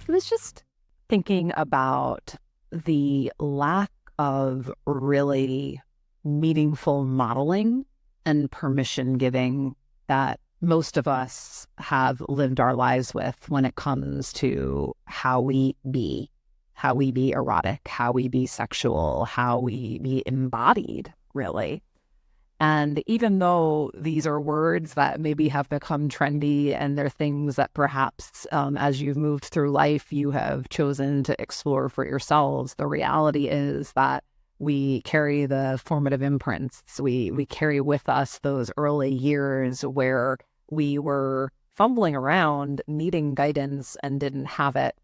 I was just thinking about the lack of really meaningful modeling and permission giving that most of us have lived our lives with when it comes to how we be erotic, how we be sexual, how we be embodied, really. And even though these are words that maybe have become trendy and they're things that perhaps as you've moved through life, you have chosen to explore for yourselves, the reality is that we carry the formative imprints. We carry with us those early years where we were fumbling around, needing guidance and didn't have it.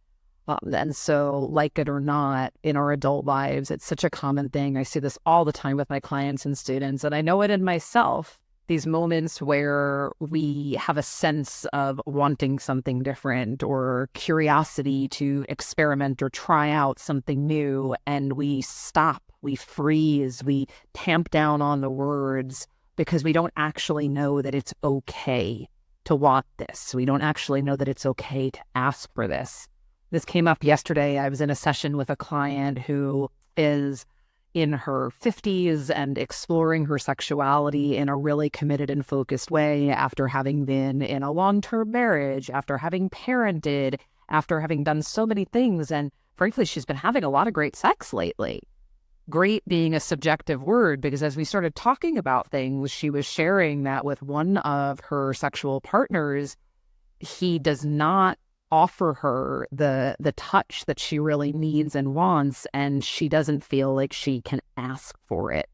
And so, like it or not, in our adult lives, it's such a common thing. I see this all the time with my clients and students, and I know it in myself. These moments where we have a sense of wanting something different or curiosity to experiment or try out something new, and we stop, we freeze, we tamp down on the words because we don't actually know that it's okay to want this. We don't actually know that it's okay to ask for this. This came up yesterday. I was in a session with a client who is in her 50s and exploring her sexuality in a really committed and focused way after having been in a long-term marriage, after having parented, after having done so many things. And frankly, she's been having a lot of great sex lately. Great being a subjective word, because as we started talking about things, she was sharing that with one of her sexual partners, he does not offer her the touch that she really needs and wants, and she doesn't feel like she can ask for it.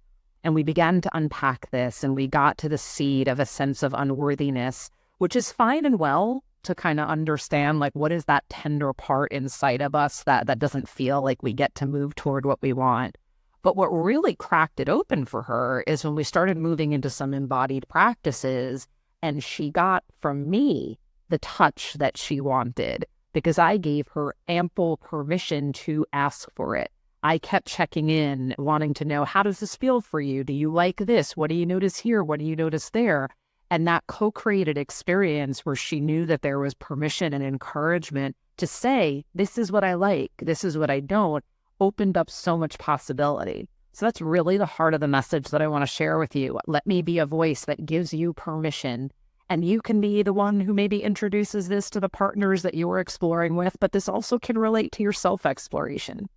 And we began to unpack this, and we got to the seed of a sense of unworthiness, which is fine and well to kind of understand, like, what is that tender part inside of us that doesn't feel like we get to move toward what we want. But what really cracked it open for her is when we started moving into some embodied practices, and she got from me the touch that she wanted because I gave her ample permission to ask for it. I kept checking in, wanting to know, how does this feel for you? Do you like this? What do you notice here? What do you notice there? And that co-created experience where she knew that there was permission and encouragement to say, this is what I like, this is what I don't, opened up so much possibility. So that's really the heart of the message that I want to share with you. Let me be a voice that gives you permission. And you can be the one who maybe introduces this to the partners that you're exploring with, but this also can relate to your self-exploration.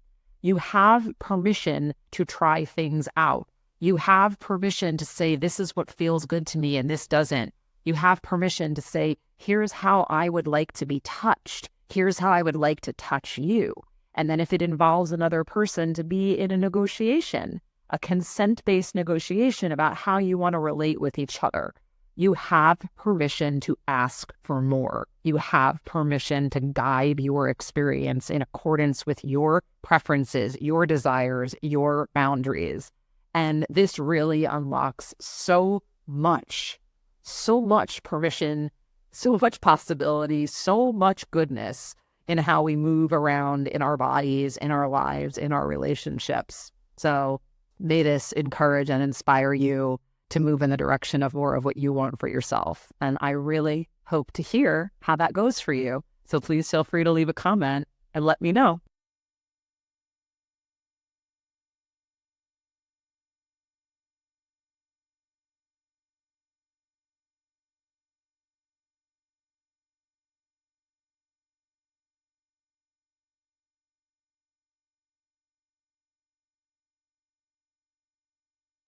You have permission to try things out. You have permission to say, this is what feels good to me and this doesn't. You have permission to say, here's how I would like to be touched. Here's how I would like to touch you. And then if it involves another person, to be in a negotiation, a consent-based negotiation about how you want to relate with each other. You have permission to ask for more. You have permission to guide your experience in accordance with your preferences, your desires, your boundaries. And this really unlocks so much permission, so much possibility, so much goodness in how we move around in our bodies, in our lives, in our relationships. So may this encourage and inspire you to move in the direction of more of what you want for yourself. And I really hope to hear how that goes for you. So please feel free to leave a comment and let me know.